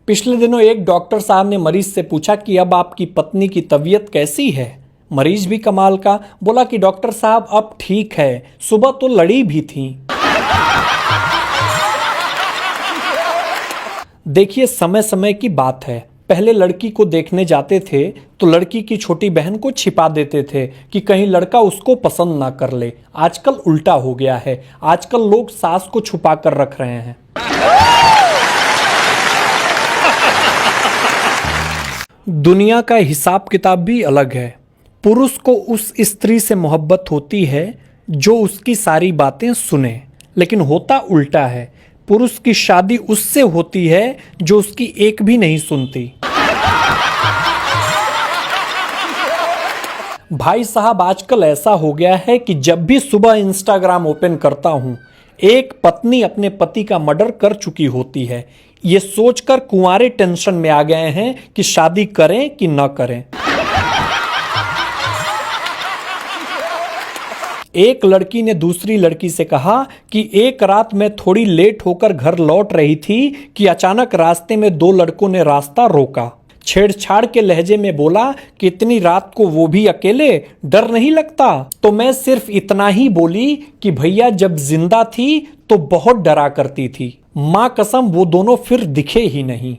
पिछले दिनों एक डॉक्टर साहब ने मरीज से पूछा कि अब आपकी पत्नी की तबीयत कैसी है। मरीज भी कमाल का बोला कि डॉक्टर साहब अब ठीक है, सुबह तो लड़ी भी थी। देखिए, समय समय की बात है। पहले लड़की को देखने जाते थे तो लड़की की छोटी बहन को छिपा देते थे कि कहीं लड़का उसको पसंद ना कर ले। आजकल उल्टा हो गया है, आजकल लोग सास को छुपा कर रख रहे हैं। दुनिया का हिसाब किताब भी अलग है। पुरुष को उस स्त्री से मोहब्बत होती है जो उसकी सारी बातें सुने, लेकिन होता उल्टा है। पुरुष की शादी उससे होती है जो उसकी एक भी नहीं सुनती। भाई साहब, आजकल ऐसा हो गया है कि जब भी सुबह इंस्टाग्राम ओपन करता हूं, एक पत्नी अपने पति का मर्डर कर चुकी होती है। ये सोचकर कुंवारे टेंशन में आ गए हैं कि शादी करें कि न करें। एक लड़की ने दूसरी लड़की से कहा कि एक रात मैं थोड़ी लेट होकर घर लौट रही थी कि अचानक रास्ते में दो लड़कों ने रास्ता रोका। छेड़छाड़ के लहजे में बोला कि इतनी रात को वो भी अकेले, डर नहीं लगता? तो मैं सिर्फ इतना ही बोली कि भैया जब जिंदा थी तो बहुत डरा करती थी। मां कसम वो दोनों फिर दिखे ही नहीं।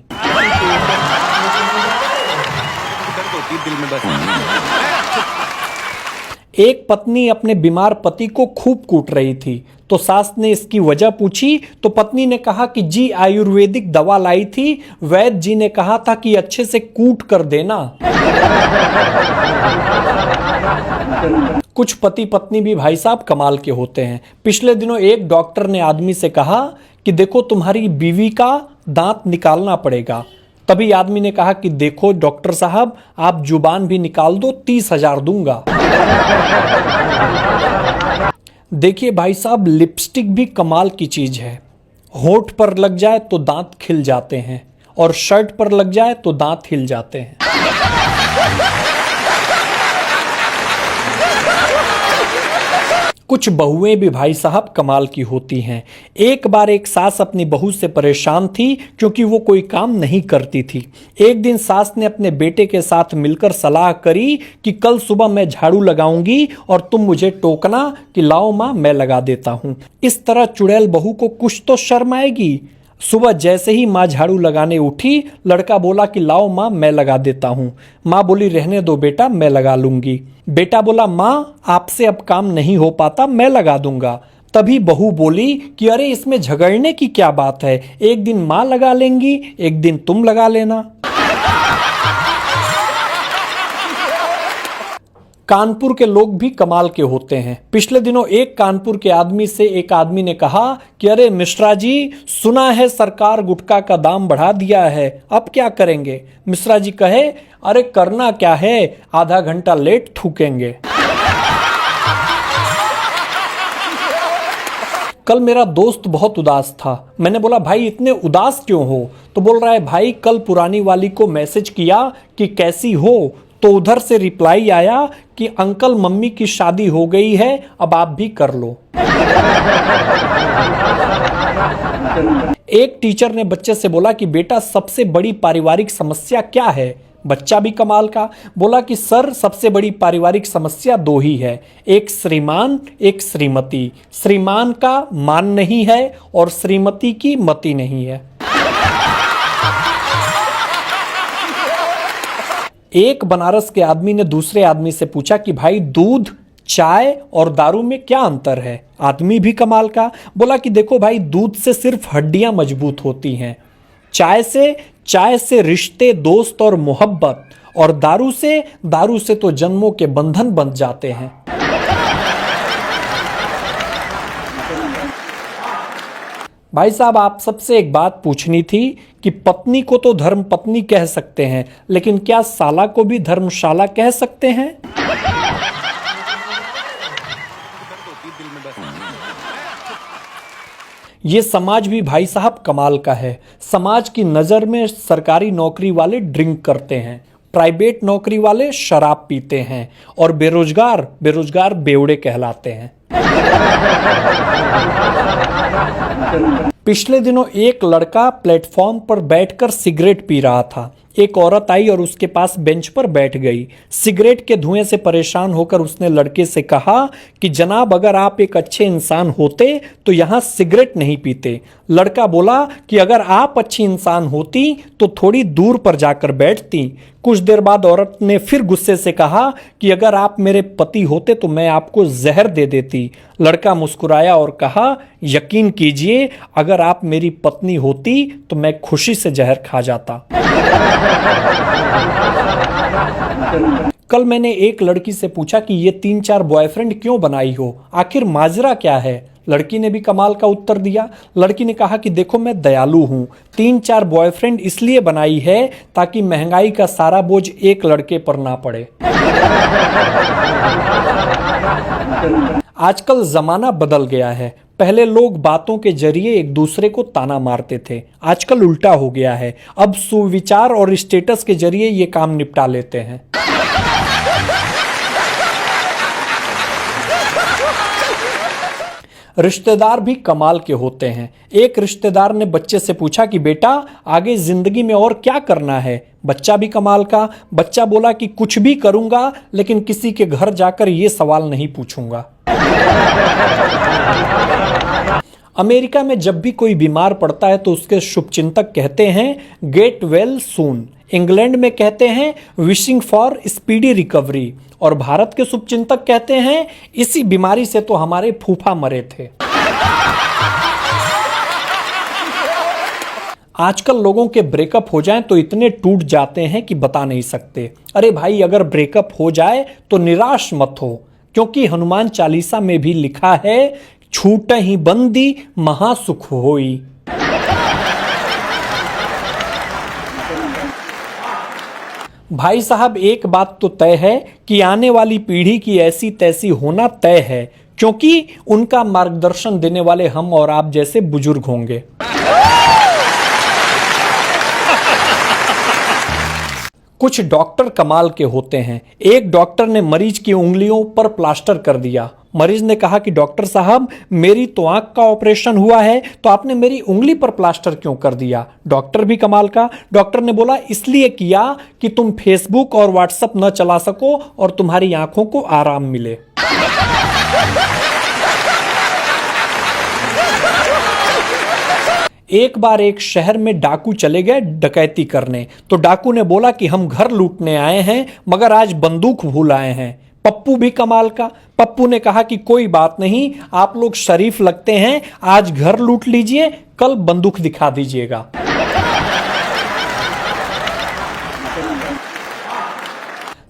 एक पत्नी अपने बीमार पति को खूब कूट रही थी तो सास ने इसकी वजह पूछी तो पत्नी ने कहा कि जी आयुर्वेदिक दवा लाई थी, वैद्य जी ने कहा था कि अच्छे से कूट कर देना। कुछ पति पत्नी भी भाई साहब कमाल के होते हैं। पिछले दिनों एक डॉक्टर ने आदमी से कहा कि देखो तुम्हारी बीवी का दांत निकालना पड़ेगा। तभी आदमी ने कहा कि देखो डॉक्टर साहब, आप जुबान भी निकाल दो, 30,000 दूंगा। देखिए भाई साहब, लिपस्टिक भी कमाल की चीज है। होठ पर लग जाए तो दांत खिल जाते हैं और शर्ट पर लग जाए तो दांत हिल जाते हैं। कुछ बहुएं भी भाई साहब कमाल की होती हैं। एक बार एक सास अपनी बहू से परेशान थी क्योंकि वो कोई काम नहीं करती थी। एक दिन सास ने अपने बेटे के साथ मिलकर सलाह करी कि कल सुबह मैं झाड़ू लगाऊंगी और तुम मुझे टोकना कि लाओ माँ मैं लगा देता हूँ। इस तरह चुड़ैल बहू को कुछ तो शर्म आएगी। सुबह जैसे ही माँ झाड़ू लगाने उठी, लड़का बोला कि लाओ माँ मैं लगा देता हूँ। माँ बोली रहने दो बेटा, मैं लगा लूंगी। बेटा बोला माँ आपसे अब काम नहीं हो पाता, मैं लगा दूंगा। तभी बहू बोली कि अरे इसमें झगड़ने की क्या बात है, एक दिन माँ लगा लेंगी, एक दिन तुम लगा लेना। कानपुर के लोग भी कमाल के होते हैं। पिछले दिनों एक कानपुर के आदमी से एक आदमी ने कहा कि अरे मिश्रा जी, सुना है सरकार गुटखा का दाम बढ़ा दिया है, अब क्या करेंगे? मिश्रा जी कहे अरे करना क्या है, आधा घंटा लेट थूकेंगे। कल मेरा दोस्त बहुत उदास था। मैंने बोला भाई इतने उदास क्यों हो? तो बोल रहा है भाई कल पुरानी वाली को मैसेज किया कि कैसी हो, तो उधर से रिप्लाई आया कि अंकल मम्मी की शादी हो गई है, अब आप भी कर लो। एक टीचर ने बच्चे से बोला कि बेटा सबसे बड़ी पारिवारिक समस्या क्या है? बच्चा भी कमाल का बोला कि सर सबसे बड़ी पारिवारिक समस्या दो ही है, एक श्रीमान एक श्रीमती। श्रीमान का मान नहीं है और श्रीमती की मति नहीं है। एक बनारस के आदमी ने दूसरे आदमी से पूछा कि भाई दूध, चाय और दारू में क्या अंतर है? आदमी भी कमाल का बोला कि देखो भाई, दूध से सिर्फ हड्डियां मजबूत होती हैं, चाय से रिश्ते, दोस्त और मोहब्बत, और दारू से तो जन्मों के बंधन बंध जाते हैं। भाई साहब, आप सबसे एक बात पूछनी थी कि पत्नी को तो धर्म पत्नी कह सकते हैं, लेकिन क्या साला को भी धर्मशाला कह सकते हैं? ये समाज भी भाई साहब कमाल का है। समाज की नजर में सरकारी नौकरी वाले ड्रिंक करते हैं, प्राइवेट नौकरी वाले शराब पीते हैं और बेरोजगार बेवड़े कहलाते हैं। पिछले दिनों एक लड़का प्लेटफॉर्म पर बैठकर सिगरेट पी रहा था। एक औरत आई और उसके पास बेंच पर बैठ गई। सिगरेट के धुएं से परेशान होकर उसने लड़के से कहा कि जनाब, अगर आप एक अच्छे इंसान होते तो यहाँ सिगरेट नहीं पीते। लड़का बोला कि अगर आप अच्छी इंसान होती तो थोड़ी दूर पर जाकर बैठती। कुछ देर बाद औरत ने फिर गुस्से से कहा कि अगर आप मेरे पति होते तो मैं आपको जहर दे देती। लड़का मुस्कुराया और कहा, यकीन कीजिए, अगर आप मेरी पत्नी होती तो मैं खुशी से जहर खा जाता। कल मैंने एक लड़की से पूछा कि ये 3-4 बॉयफ्रेंड क्यों बनाई हो, आखिर माजरा क्या है। लड़की ने भी कमाल का उत्तर दिया। लड़की ने कहा कि देखो, मैं दयालु हूं, 3-4 बॉयफ्रेंड इसलिए बनाई है ताकि महंगाई का सारा बोझ एक लड़के पर ना पड़े। आजकल जमाना बदल गया है। पहले लोग बातों के जरिए एक दूसरे को ताना मारते थे, आजकल उल्टा हो गया है। अब सुविचार और स्टेटस के जरिए ये काम निपटा लेते हैं। रिश्तेदार भी कमाल के होते हैं। एक रिश्तेदार ने बच्चे से पूछा कि बेटा, आगे जिंदगी में और क्या करना है। बच्चा भी कमाल का। बच्चा बोला कि कुछ भी करूंगा, लेकिन किसी के घर जाकर ये सवाल नहीं पूछूंगा। अमेरिका में जब भी कोई बीमार पड़ता है तो उसके शुभचिंतक कहते हैं गेट वेल सून। इंग्लैंड में कहते हैं विशिंग फॉर स्पीडी रिकवरी। और भारत के शुभचिंतक कहते हैं इसी बीमारी से तो हमारे फूफा मरे थे। आजकल लोगों के ब्रेकअप हो जाएं तो इतने टूट जाते हैं कि बता नहीं सकते। अरे भाई, अगर ब्रेकअप हो जाए तो निराश मत हो, क्योंकि हनुमान चालीसा में भी लिखा है, छूटहि बंदी महासुख होई। भाई साहब, एक बात तो तय है कि आने वाली पीढ़ी की ऐसी तैसी होना तय है, क्योंकि उनका मार्गदर्शन देने वाले हम और आप जैसे बुजुर्ग होंगे। कुछ डॉक्टर कमाल के होते हैं। एक डॉक्टर ने मरीज की उंगलियों पर प्लास्टर कर दिया। मरीज ने कहा कि डॉक्टर साहब, मेरी तो आंख का ऑपरेशन हुआ है, तो आपने मेरी उंगली पर प्लास्टर क्यों कर दिया। डॉक्टर भी कमाल का। डॉक्टर ने बोला, इसलिए किया कि तुम फेसबुक और व्हाट्सएप न चला सको और तुम्हारी आंखों को आराम मिले। एक बार एक शहर में डाकू चले गए डकैती करने। तो डाकू ने बोला कि हम घर लूटने आए हैं, मगर आज बंदूक भूल आए हैं। पप्पू भी कमाल का। पप्पू ने कहा कि कोई बात नहीं, आप लोग शरीफ लगते हैं, आज घर लूट लीजिए, कल बंदूक दिखा दीजिएगा।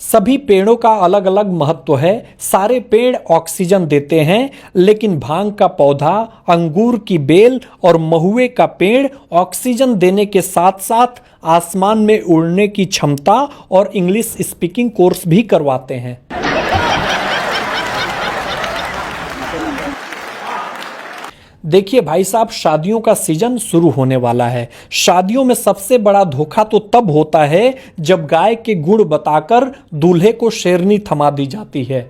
सभी पेड़ों का अलग अलग महत्व है। सारे पेड़ ऑक्सीजन देते हैं, लेकिन भांग का पौधा, अंगूर की बेल और महुए का पेड़ ऑक्सीजन देने के साथ साथ आसमान में उड़ने की क्षमता और इंग्लिश स्पीकिंग कोर्स भी करवाते हैं। देखिए भाई साहब, शादियों का सीजन शुरू होने वाला है। शादियों में सबसे बड़ा धोखा तो तब होता है जब गाय के गुण बताकर दूल्हे को शेरनी थमा दी जाती है।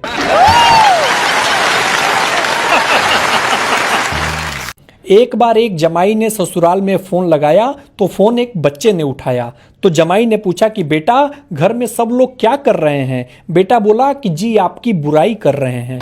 एक बार एक जमाई ने ससुराल में फोन लगाया तो फोन एक बच्चे ने उठाया। तो जमाई ने पूछा कि बेटा, घर में सब लोग क्या कर रहे हैं। बेटा बोला कि जी आपकी बुराई कर रहे हैं।